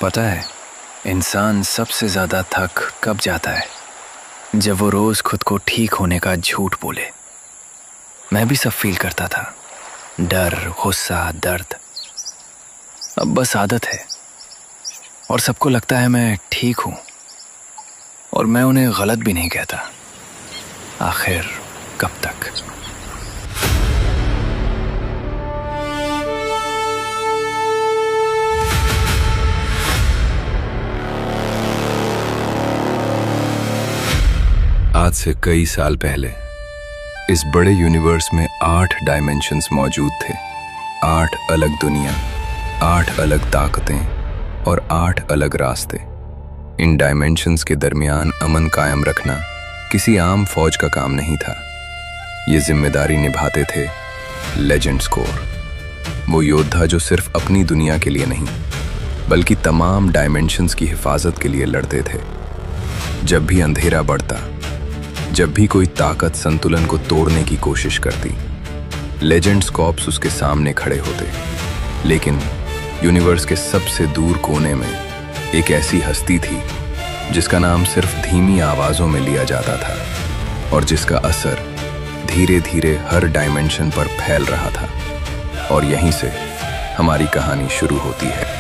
पता है, इंसान सबसे ज़्यादा थक कब जाता है? जब वो रोज़ खुद को ठीक होने का झूठ बोले। मैं भी सब फील करता था, डर, गुस्सा, दर्द। अब बस आदत है और सबको लगता है मैं ठीक हूँ और मैं उन्हें गलत भी नहीं कहता। आखिर कब तक? आज से कई साल पहले इस बड़े यूनिवर्स में 8 डायमेंशंस मौजूद थे। 8 अलग दुनिया, 8 अलग ताकतें और 8 अलग रास्ते। इन डायमेंशंस के दरमियान अमन कायम रखना किसी आम फौज का काम नहीं था। ये जिम्मेदारी निभाते थे लेजेंड्स कोर, वो योद्धा जो सिर्फ अपनी दुनिया के लिए नहीं बल्कि तमाम डायमेंशंस की हिफाजत के लिए लड़ते थे। जब भी अंधेरा बढ़ता, जब भी कोई ताकत संतुलन को तोड़ने की कोशिश करती, लेजेंड्स कॉर्प्स उसके सामने खड़े होते। लेकिन यूनिवर्स के सबसे दूर कोने में एक ऐसी हस्ती थी जिसका नाम सिर्फ धीमी आवाज़ों में लिया जाता था और जिसका असर धीरे धीरे हर डायमेंशन पर फैल रहा था। और यहीं से हमारी कहानी शुरू होती है।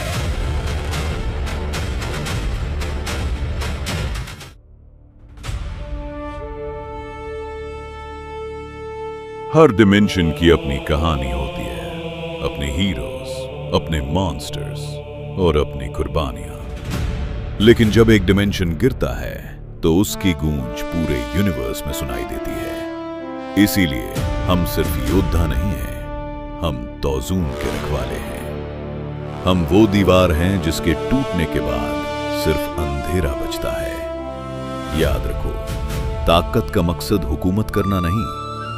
हर डिमेंशन की अपनी कहानी होती है, अपने हीरोज, अपने मॉन्स्टर्स और अपनी कुर्बानियां। लेकिन जब एक डिमेंशन गिरता है तो उसकी गूंज पूरे यूनिवर्स में सुनाई देती है। इसीलिए हम सिर्फ योद्धा नहीं हैं, हम तौजून के रखवाले हैं। हम वो दीवार हैं जिसके टूटने के बाद सिर्फ अंधेरा बचता है। याद रखो, ताकत का मकसद हुकूमत करना नहीं,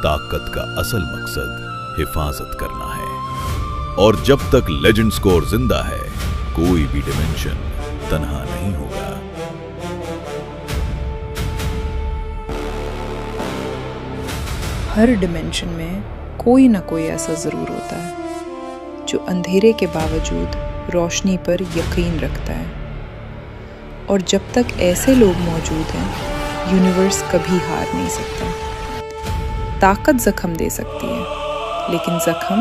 ताकत का असल मकसद हिफाजत करना है। और जब तक लेजेंड्स कोर जिंदा है, कोई भी डिमेंशन तन्हा नहीं होगा। हर डिमेंशन में कोई ना कोई ऐसा जरूर होता है जो अंधेरे के बावजूद रोशनी पर यकीन रखता है। और जब तक ऐसे लोग मौजूद हैं, यूनिवर्स कभी हार नहीं सकता। ताकत जख्म दे सकती है, लेकिन जख्म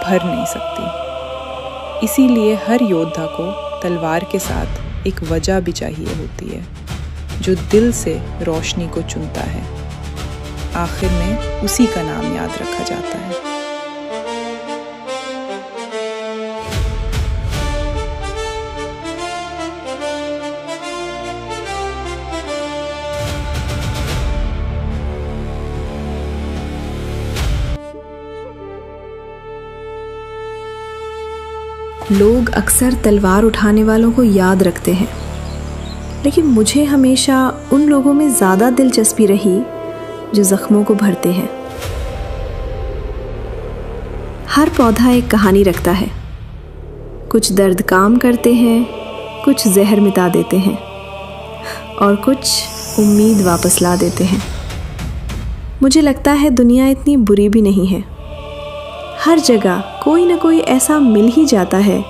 भर नहीं सकती। इसीलिए हर योद्धा को तलवार के साथ एक वजह भी चाहिए होती है, जो दिल से रोशनी को चुनता है। आखिर में उसी का नाम याद रखा जाता है। लोग अक्सर तलवार उठाने वालों को याद रखते हैं, लेकिन मुझे हमेशा उन लोगों में ज़्यादा दिलचस्पी रही जो ज़ख्मों को भरते हैं। हर पौधा एक कहानी रखता है। कुछ दर्द काम करते हैं, कुछ जहर मिटा देते हैं और कुछ उम्मीद वापस ला देते हैं। मुझे लगता है दुनिया इतनी बुरी भी नहीं है। हर जगह कोई ना कोई ऐसा मिल ही जाता है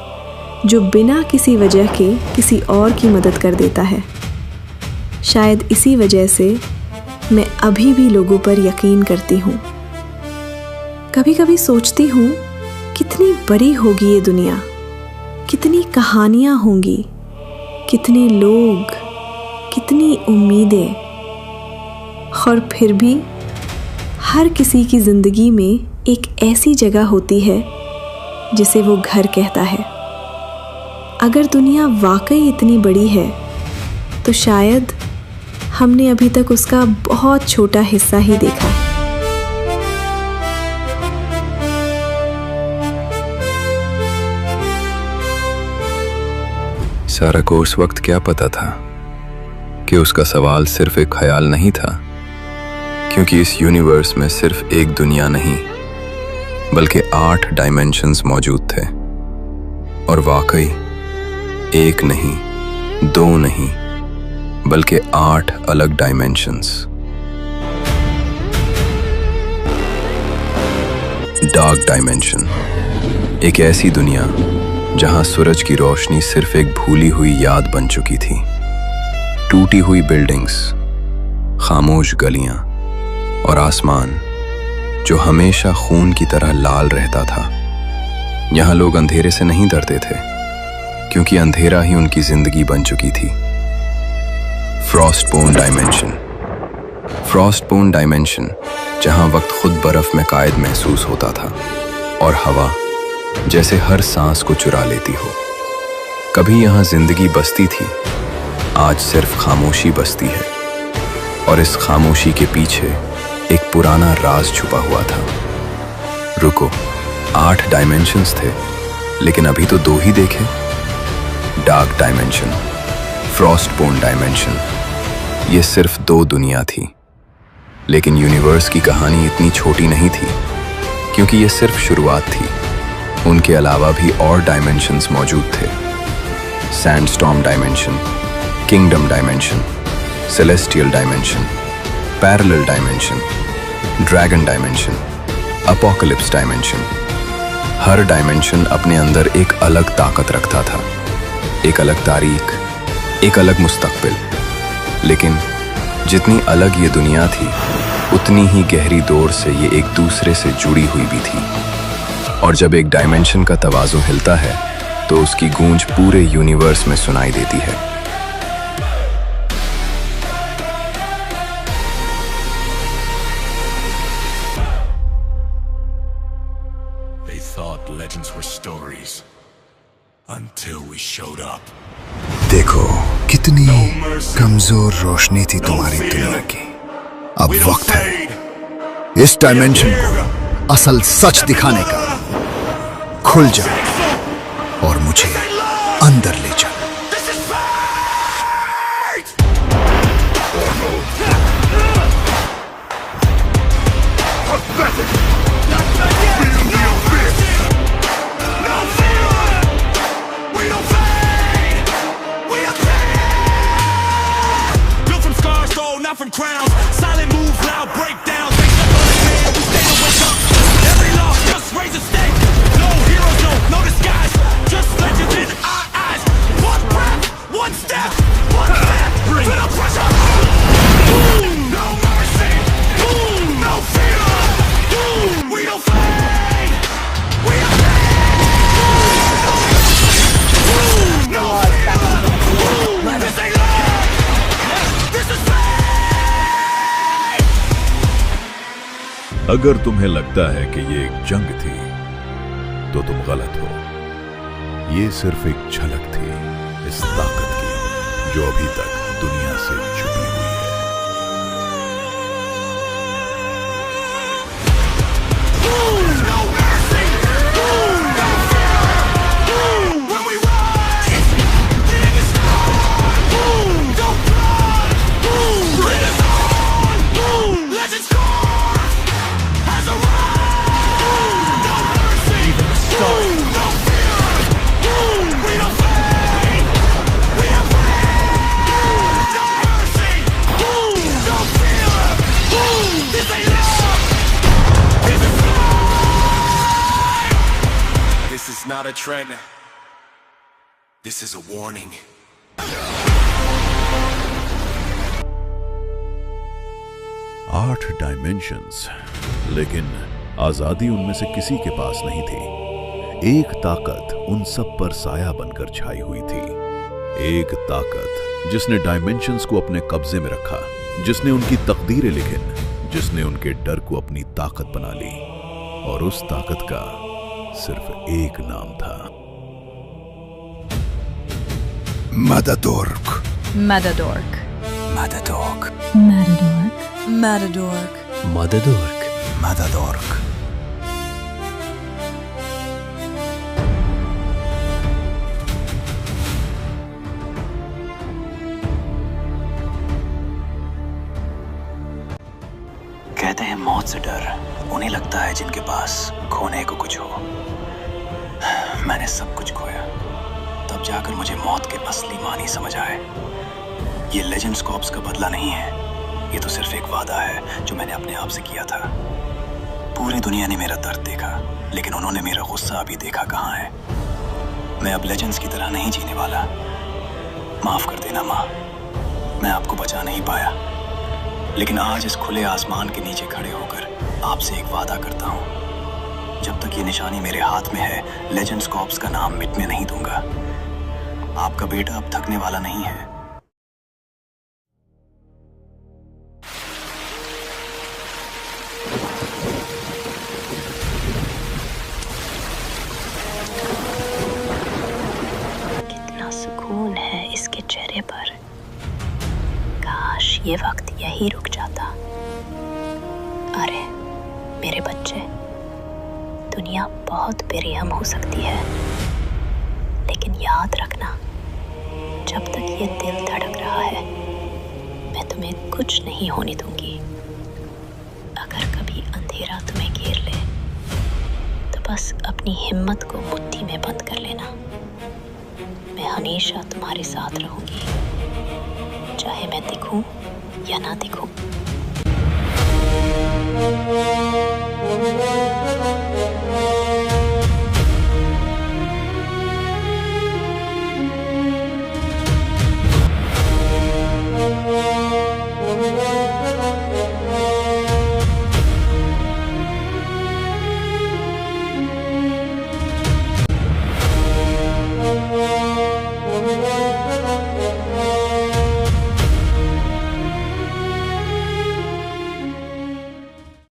जो बिना किसी वजह के किसी और की मदद कर देता है। शायद इसी वजह से मैं अभी भी लोगों पर यकीन करती हूँ। कभी कभी सोचती हूँ, कितनी बड़ी होगी ये दुनिया, कितनी कहानियाँ होंगी, कितने लोग, कितनी उम्मीदें। और फिर भी हर किसी की ज़िंदगी में एक ऐसी जगह होती है जिसे वो घर कहता है। अगर दुनिया वाकई इतनी बड़ी है तो शायद हमने अभी तक उसका बहुत छोटा हिस्सा ही देखा है। सारा को उस वक्त क्या पता था कि उसका सवाल सिर्फ एक ख्याल नहीं था, क्योंकि इस यूनिवर्स में सिर्फ एक दुनिया नहीं बल्कि 8 डायमेंशंस मौजूद थे। और वाकई एक नहीं, 2 नहीं बल्कि 8 अलग डायमेंशंस। डार्क डायमेंशन, एक ऐसी दुनिया जहां सूरज की रोशनी सिर्फ एक भूली हुई याद बन चुकी थी। टूटी हुई बिल्डिंग्स, खामोश गलियां और आसमान जो हमेशा खून की तरह लाल रहता था। यहाँ लोग अंधेरे से नहीं डरते थे, क्योंकि अंधेरा ही उनकी जिंदगी बन चुकी थी। फ्रॉस्टबोर्न डायमेंशन। फ्रॉस्टबोर्न डायमेंशन, जहाँ वक्त खुद बर्फ में कायद महसूस होता था और हवा जैसे हर सांस को चुरा लेती हो। कभी यहाँ जिंदगी बसती थी, आज सिर्फ खामोशी बसती है, और इस खामोशी के पीछे एक पुराना राज छुपा हुआ था। रुको, 8 डायमेंशंस थे, लेकिन अभी तो 2 ही देखे। डार्क डायमेंशन, फ्रॉस्टबोर्न डायमेंशन, ये सिर्फ 2 दुनिया थी। लेकिन यूनिवर्स की कहानी इतनी छोटी नहीं थी, क्योंकि ये सिर्फ शुरुआत थी। उनके अलावा भी और डायमेंशंस मौजूद थे। Sandstorm dimension, kingdom dimension, celestial dimension, parallel dimension, dragon dimension, apocalypse dimension. हर डायमेंशन अपने अंदर एक अलग ताकत रखता था, एक अलग तारीख, एक अलग मुस्तकबिल। लेकिन जितनी अलग ये दुनिया थी, उतनी ही गहरी डोर से ये एक दूसरे से जुड़ी हुई भी थी। और जब एक डायमेंशन का तवाज़ुन हिलता है, तो उसकी गूंज पूरे यूनिवर्स में सुनाई देती है। Legends were stories until we showed up. देखो कितनी कमजोर रोशनी थी तुम्हारी दुनिया की। अब वक्त है इस डायमेंशन को असल सच दिखाने का। खुल जाओ और मुझे अंदर ले जाओ। From crowns, silent moves, loud breakdowns. They step on the man, we stay to wake up. Every loss, just raise a stake. No heroes, no disguise. Just legends in our eyes. One breath, one step, one step. Bring the pressure. Boom, no mercy. Boom, no fear. Boom, we don't fade. We are fade. Boom, no fear. Boom, this ain't love. This is fate. अगर तुम्हें लगता है कि ये एक जंग थी, तो तुम गलत हो। ये सिर्फ एक झलक थी इस ताकत की जो अभी तक दुनिया से छुपी हुई है। Not a trend. This is a warning. 8 dimensions, लेकिन आजादी उनमें से किसी के पास नहीं थी। एक ताकत उन सब पर साया बनकर छाई हुई थी। एक ताकत जिसने डायमेंशंस को अपने कब्जे में रखा, जिसने उनकी तकदीरें लिखी, जिसने उनके डर को अपनी ताकत बना ली। और उस ताकत का सिर्फ एक नाम था, Matadork. Matadork. Matadork. Matadork. Matadork. Matadork. Matadork. कहते हैं मौत से डर उन्हें लगता है जिनके पास खोने को कुछ हो। मैंने सब कुछ खोया, तब जाकर मुझे मौत के असली मानी समझ आए। ये लेजेंड्स कॉर्प्स का बदला नहीं है, ये तो सिर्फ एक वादा है जो मैंने अपने आप से किया था। पूरी दुनिया ने मेरा दर्द देखा, लेकिन उन्होंने मेरा गुस्सा अभी देखा कहाँ है। मैं अब लेजेंड्स की तरह नहीं जीने वाला। माफ कर देना माँ, मैं आपको बचा नहीं पाया, लेकिन आज इस खुले आसमान के नीचे खड़े होकर आपसे एक वादा करता हूँ। जब तक ये निशानी मेरे हाथ में है, लेजेंड्स कॉर्प्स का नाम मिटने नहीं दूंगा। आपका बेटा अब थकने वाला नहीं है। कितना सुकून है इसके चेहरे पर। काश ये वक्त यही रुक जाता। अरे मेरे बच्चे, दुनिया बहुत बेरहम हो सकती है, लेकिन याद रखना, जब तक ये दिल धड़क रहा है, मैं तुम्हें कुछ नहीं होने दूंगी। अगर कभी अंधेरा तुम्हें घेर ले, तो बस अपनी हिम्मत को मुट्ठी में बंद कर लेना। मैं हमेशा तुम्हारे साथ रहूंगी, चाहे मैं दिखूं या ना दिखूं।